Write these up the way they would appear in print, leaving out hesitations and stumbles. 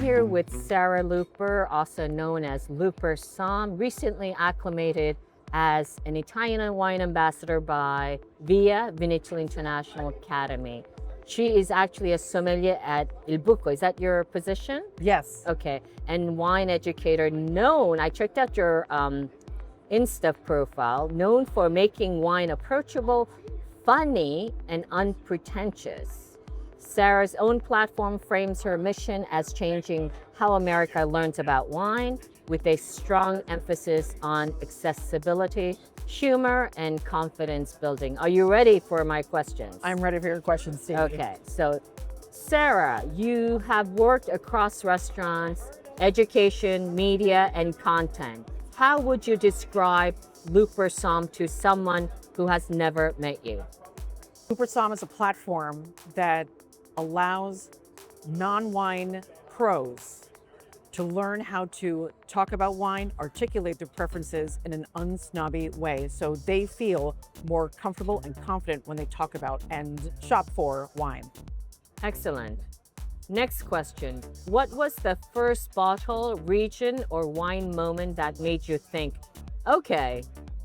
here with Sarah Looper, also known as LooperSomm, recently acclimated as an Italian wine ambassador by VIA, Vinitaly International Academy. She is actually a sommelier at Il Buco. Is that your position? Yes. Okay. And wine educator known, I checked out your Insta profile, known for making wine approachable, funny, and unpretentious. Sarah's own platform frames her mission as changing how America learns about wine with a strong emphasis on accessibility, humor, and confidence building. Are you ready for my questions? I'm ready for your questions, Steve. Okay, so Sarah, you have worked across restaurants, education, media, and content. How would you describe LooperSomm to someone who has never met you? LooperSomm is a platform that allows non-wine pros to learn how to talk about wine, articulate their preferences in an unsnobby way so they feel more comfortable and confident when they talk about and shop for wine. Excellent. Next question. What was the first bottle, region, or wine moment that made you think, okay,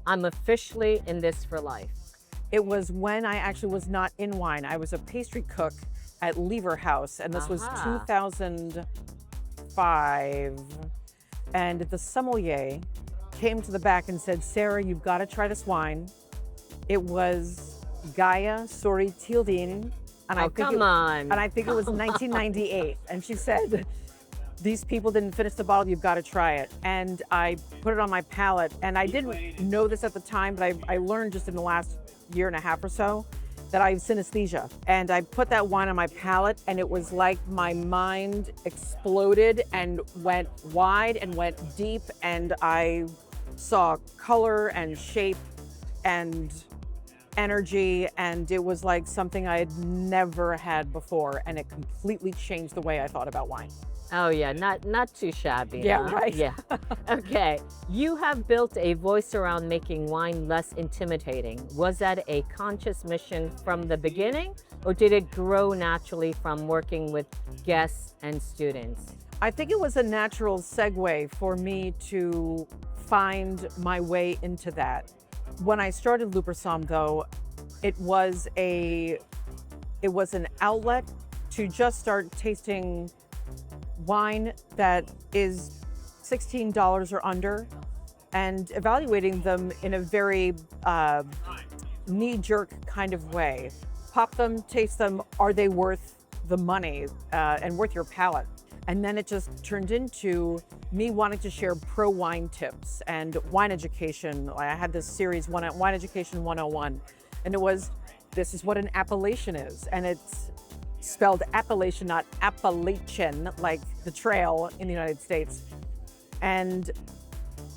I'm officially in this for life? It was when I actually was not in wine. I was a pastry cook at Lever House, and this was 2005. And the sommelier came to the back and said, Sarah, you've got to try this wine. It was Gaia Sori Tildin. And I think it was 1998. And she said, these people didn't finish the bottle, you've got to try it. And I put it on my palate. And I didn't know this at the time, but I learned just in the last year and a half or so that I have synesthesia. And I put that wine on my palate, and it was like my mind exploded and went wide and went deep, and I saw color and shape and energy, and it was like something I had never had before, and it completely changed the way I thought about wine. Oh yeah, not too shabby. Yeah, huh? right. Yeah. Okay. You have built a voice around making wine less intimidating. Was that a conscious mission from the beginning, or did it grow naturally from working with guests and students? I think it was a natural segue for me to find my way into that. When I started LooperSomm, though, it was an outlet to just start tasting wine that is $16 or under and evaluating them in a very knee-jerk kind of way. Pop them, taste them, are they worth the money and worth your palate? And then it just turned into me wanting to share pro wine tips and wine education. I had this series, Wine Education 101, and it was, this is what an appellation is. And it's spelled appellation, not Appalachian, like the trail in the United States. And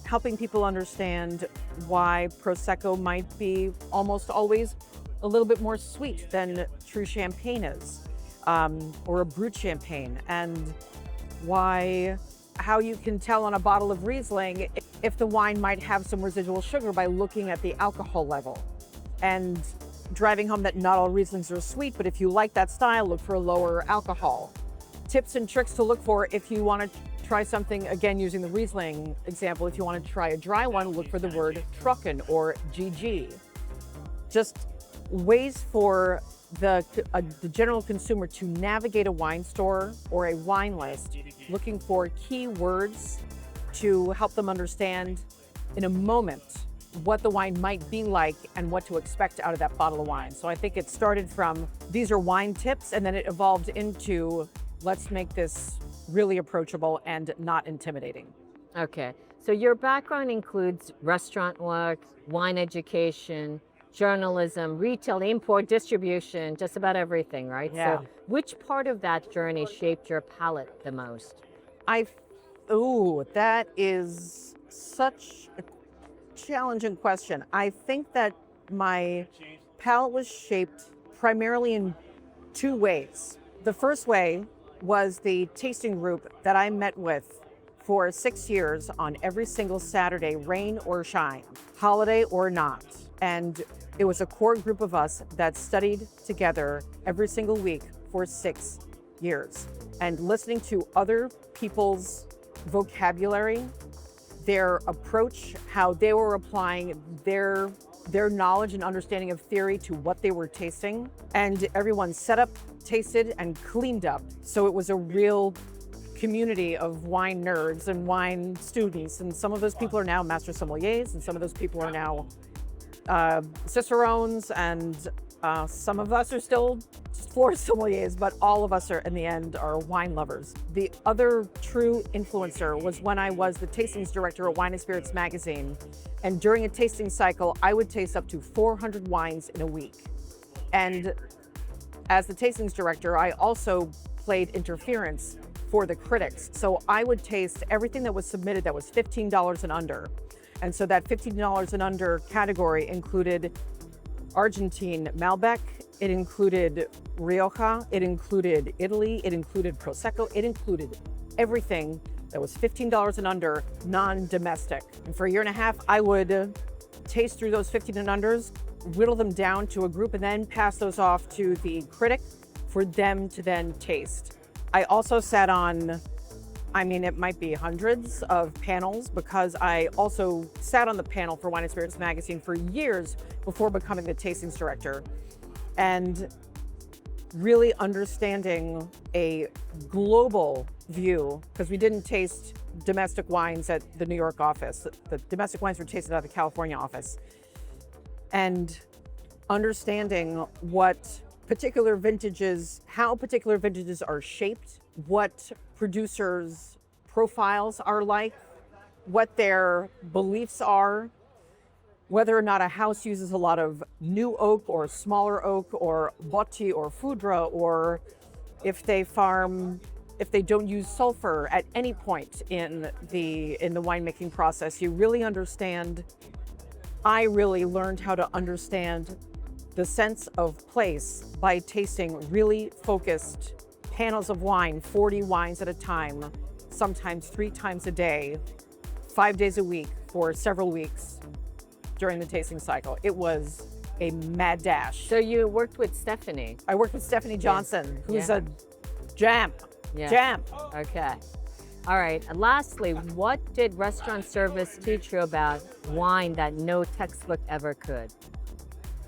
helping people understand why Prosecco might be almost always a little bit more sweet than true champagne is, or a brut champagne, and how you can tell on a bottle of Riesling if the wine might have some residual sugar by looking at the alcohol level. And driving home that not all Rieslings are sweet, but if you like that style, look for a lower alcohol. Tips and tricks to look for if you want to try something, again, using the Riesling example, if you want to try a dry one, look for the word Trocken or GG. Just ways for the general consumer to navigate a wine store or a wine list, looking for key words to help them understand in a moment what the wine might be like and what to expect out of that bottle of wine. So I think it started from, these are wine tips, and then it evolved into, let's make this really approachable and not intimidating. Okay, so your background includes restaurant work, wine education, journalism, retail, import, distribution, just about everything, right? Yeah. So which part of that journey shaped your palate the most? That is such a challenging question. I think that my palate was shaped primarily in two ways. The first way was the tasting group that I met with for 6 years on every single Saturday, rain or shine, holiday or not. And it was a core group of us that studied together every single week for 6 years. And listening to other people's vocabulary, their approach, how they were applying their knowledge and understanding of theory to what they were tasting. And everyone set up, tasted, and cleaned up. So it was a real community of wine nerds and wine students. And some of those people are now master sommeliers, and some of those people are now cicerones, and some of us are still just floor sommeliers, but all of us are, in the end, are wine lovers. The other true influencer was when I was the tastings director at Wine and Spirits magazine. And during a tasting cycle, I would taste up to 400 wines in a week. And as the tastings director, I also played interference for the critics. So I would taste everything that was submitted that was $15 and under. And so that $15 and under category included Argentine Malbec, it included Rioja, it included Italy, it included Prosecco, it included everything that was $15 and under, non-domestic. And for a year and a half, I would taste through those 15 and unders, whittle them down to a group, and then pass those off to the critic for them to then taste. I also sat on, it might be hundreds of panels, because I also sat on the panel for Wine and Spirits magazine for years before becoming the tastings director. And really understanding a global view, because we didn't taste domestic wines at the New York office. The domestic wines were tasted at the California office. And understanding what particular vintages, how particular vintages are shaped, what producers' profiles are like, what their beliefs are, whether or not a house uses a lot of new oak or smaller oak or botti or foudre, or if they don't use sulfur at any point in the winemaking process. You really understand. I really learned how to understand the sense of place by tasting really focused panels of wine, 40 wines at a time, sometimes 3 times a day, 5 days a week for several weeks during the tasting cycle. It was a mad dash. So you worked with Stephanie. I worked with Stephanie Johnson, who's a jam. Okay. All right. And lastly, what did restaurant service teach you about wine that no textbook ever could?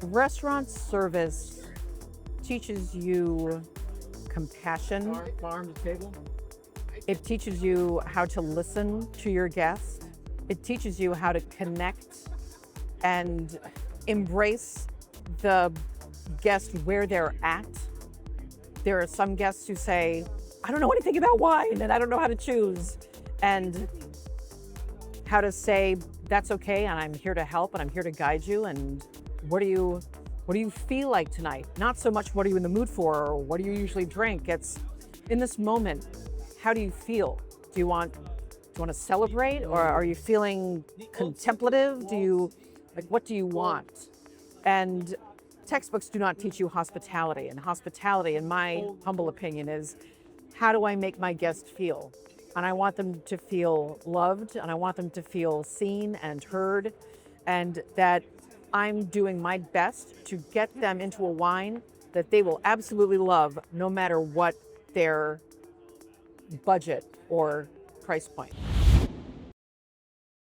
Restaurant service teaches you compassion. Farm to table. It teaches you how to listen to your guests. It teaches you how to connect and embrace the guest where they're at. There are some guests who say, I don't know anything about wine and I don't know how to choose. And how to say, that's okay, and I'm here to help and I'm here to guide you. And what do you feel like tonight? Not so much what are you in the mood for or what do you usually drink? It's in this moment, how do you feel? Do you want to celebrate, or are you feeling contemplative? What do you want? And textbooks do not teach you hospitality. And hospitality, in my humble opinion, is how do I make my guest feel? And I want them to feel loved, and I want them to feel seen and heard, and that I'm doing my best to get them into a wine that they will absolutely love, no matter what their budget or price point.